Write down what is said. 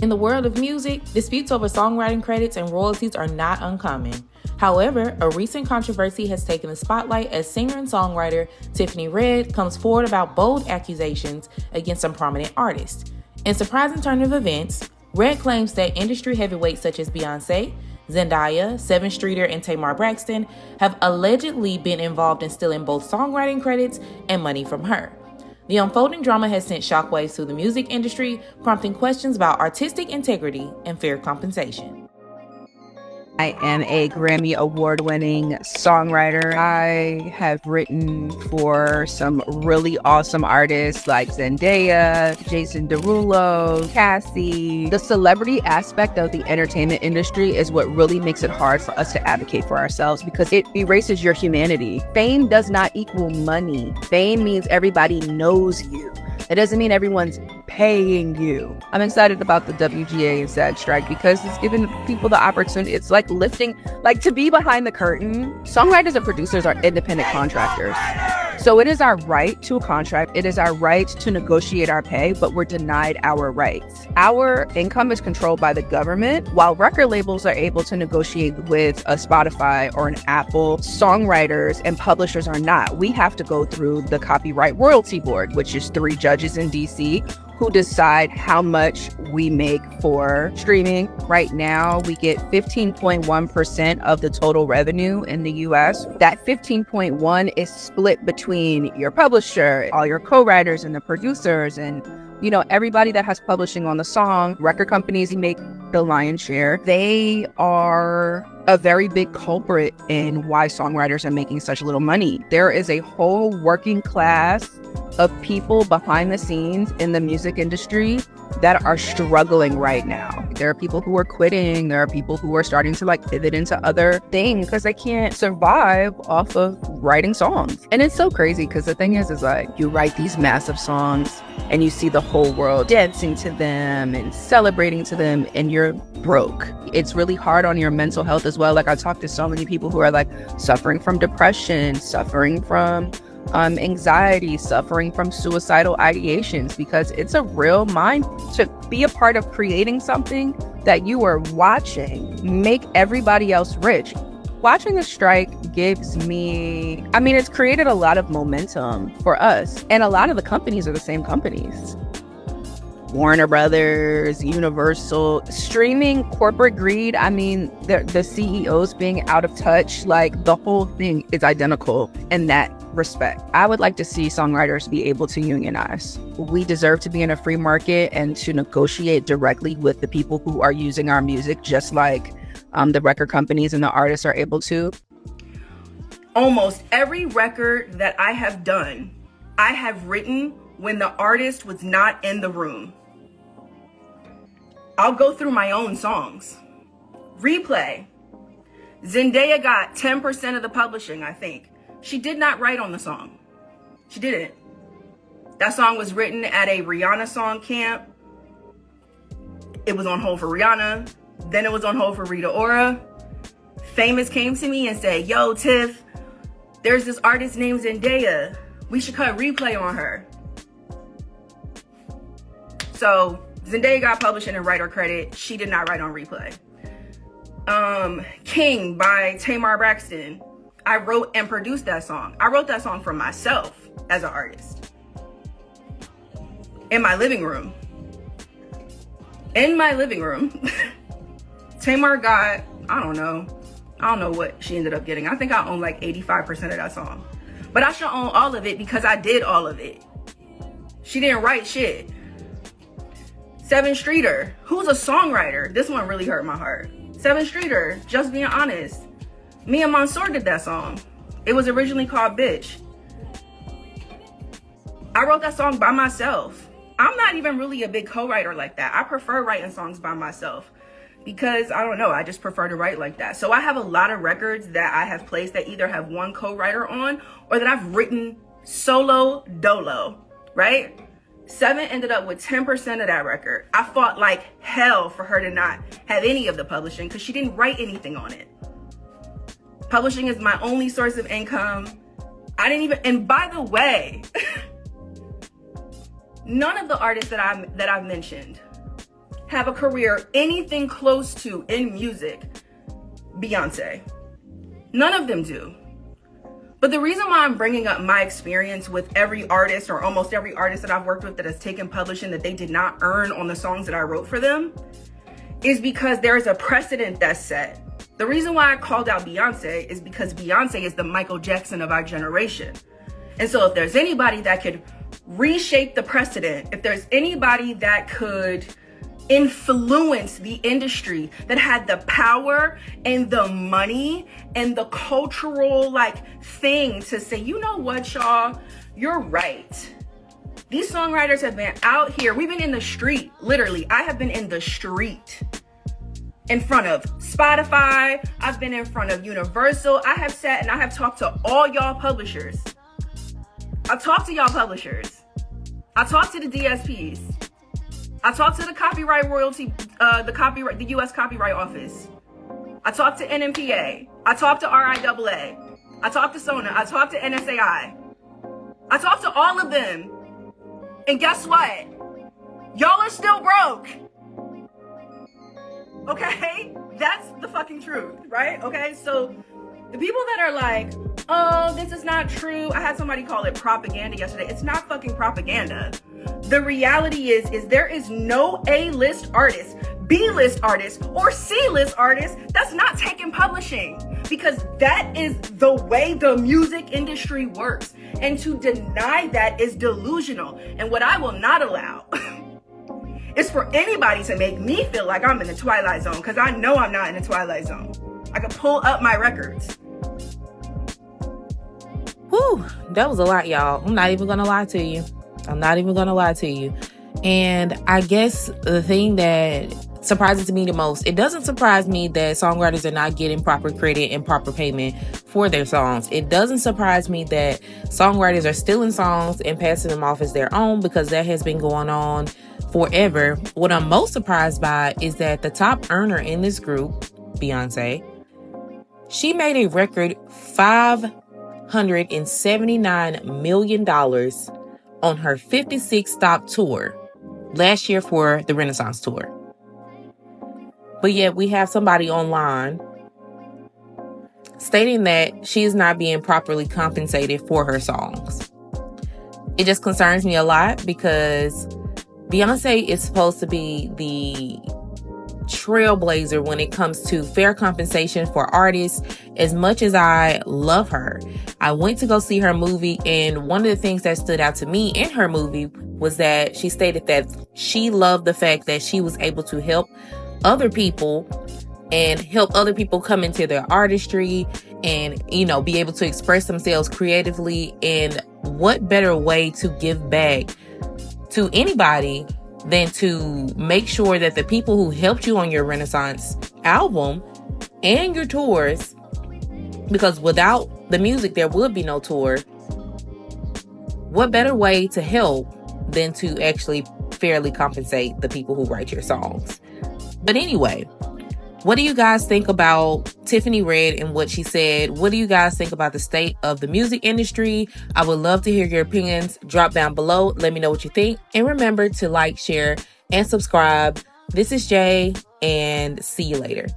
In the world of music, disputes over songwriting credits and royalties are not uncommon. However, a recent controversy has taken the spotlight as singer and songwriter Tiffany Red comes forward about bold accusations against some prominent artists. In surprising turn of events, Red claims that industry heavyweights such as Beyoncé, Zendaya, Seven Streeter, and Tamar Braxton have allegedly been involved in stealing both songwriting credits and money from her. The unfolding drama has sent shockwaves through the music industry, prompting questions about artistic integrity and fair compensation. I am a Grammy award-winning songwriter. I have written for some really awesome artists like Zendaya, Jason Derulo, Cassie. The celebrity aspect of the entertainment industry is what really makes it hard for us to advocate for ourselves because it erases your humanity. Fame does not equal money. Fame means everybody knows you. It doesn't mean everyone's paying you. I'm excited about the WGA and SAG strike because it's giving people the opportunity. It's like lifting, like to be behind the curtain. Songwriters and producers are independent contractors. So it is our right to a contract. It is our right to negotiate our pay, but we're denied our rights. Our income is controlled by the government, while record labels are able to negotiate with a Spotify or an Apple. Songwriters and publishers are not. We have to go through the Copyright Royalty Board, which is 3 judges in DC who decide how much we make for streaming. Right now, we get 15.1% of the total revenue in the US. That 15.1 is split between your publisher, all your co-writers and the producers and everybody that has publishing on the song. Record companies make the lion's share. They are a very big culprit in why songwriters are making such little money. There is a whole working class of people behind the scenes in the music industry that are struggling right now. There are people who are quitting. There are people who are starting to pivot into other things because they can't survive off of writing songs. And it's so crazy because the thing is you write these massive songs and you see the whole world dancing to them and celebrating to them and you're broke. It's really hard on your mental health as well. I talk to so many people who are suffering from depression, suffering from anxiety, suffering from suicidal ideations, because it's a real mind to be a part of creating something that you are watching make everybody else rich. Watching the strike gives me, it's created a lot of momentum for us. And a lot of the companies are the same companies. Warner Brothers, Universal, streaming, corporate greed. The CEOs being out of touch, the whole thing is identical in that respect. I would like to see songwriters be able to unionize. We deserve to be in a free market and to negotiate directly with the people who are using our music, just like the record companies and the artists are able to. Almost every record that I have done, I have written when the artist was not in the room. I'll go through my own songs. Replay. Zendaya got 10% of the publishing, I think. She did not write on the song. She didn't. That song was written at a Rihanna song camp. It was on hold for Rihanna. Then it was on hold for Rita Ora. Famous came to me and said, "Yo, Tiff, there's this artist named Zendaya. We should cut Replay on her." So Zendaya got publishing and writer credit. She did not write on Replay. King by Tamar Braxton. I wrote and produced that song. I wrote that song for myself as an artist. In my living room. Tamar got, I don't know what she ended up getting. I think I own 85% of that song. But I should own all of it because I did all of it. She didn't write shit. Seven Streeter, who's a songwriter. This one really hurt my heart. Seven Streeter, Just Being Honest. Me and Mansour did that song. It was originally called Bitch. I wrote that song by myself. I'm not even really a big co-writer like that. I prefer writing songs by myself because I just prefer to write like that. So I have a lot of records that I have placed that either have one co-writer on or that I've written solo dolo, right? Seven ended up with 10% of that record. I fought like hell for her to not have any of the publishing because she didn't write anything on it. Publishing is my only source of income. And by the way, none of the artists that I've mentioned have a career anything close to in music Beyoncé. None of them do. But the reason why I'm bringing up my experience with every artist or almost every artist that I've worked with that has taken publishing that they did not earn on the songs that I wrote for them is because there's a precedent that's set. The reason why I called out Beyoncé is because Beyoncé is the Michael Jackson of our generation. And so if there's anybody that could reshape the precedent, if there's anybody that could influence the industry, that had the power and the money and the cultural thing to say, you know what, y'all, you're right. These songwriters have been out here. We've been in the street. Literally, I have been in the street in front of Spotify. I've been in front of Universal. I have sat and I have talked to all y'all publishers. I've talked to y'all publishers. I talked to the DSPs. I talked to the copyright royalty, the U.S. Copyright Office. I talked to NMPA. I talked to RIAA. I talked to SONA. I talked to NSAI. I talked to all of them. And guess what? Y'all are still broke. Okay? That's the fucking truth, right? Okay? So the people that are like, oh, this is not true. I had somebody call it propaganda yesterday. It's not fucking propaganda. The reality is there is no A-list artist, B-list artist, or C-list artist that's not taking publishing, because that is the way the music industry works. And to deny that is delusional. And what I will not allow is for anybody to make me feel like I'm in the Twilight Zone, because I know I'm not in the Twilight Zone. I can pull up my records. Whew, that was a lot, y'all. I'm not even gonna lie to you. And I guess the thing that surprises me the most, it doesn't surprise me that songwriters are not getting proper credit and proper payment for their songs. It doesn't surprise me that songwriters are stealing songs and passing them off as their own, because that has been going on forever. What I'm most surprised by is that the top earner in this group, Beyoncé, she made a record $579 million on her 56-stop tour last year for the Renaissance tour. But yet we have somebody online stating that she is not being properly compensated for her songs. It just concerns me a lot, because Beyoncé is supposed to be the trailblazer when it comes to fair compensation for artists. As much as I love her, I went to go see her movie, and one of the things that stood out to me in her movie was that she stated that she loved the fact that she was able to help other people and help other people come into their artistry and, be able to express themselves creatively. And what better way to give back to anybody than to make sure that the people who helped you on your Renaissance album and your tours, because without the music, there would be no tour. What better way to help than to actually fairly compensate the people who write your songs? But anyway, what do you guys think about Tiffany Red and what she said? What do you guys think about the state of the music industry? I would love to hear your opinions. Drop down below. Let me know what you think. And remember to like, share, and subscribe. This is Jay, and see you later.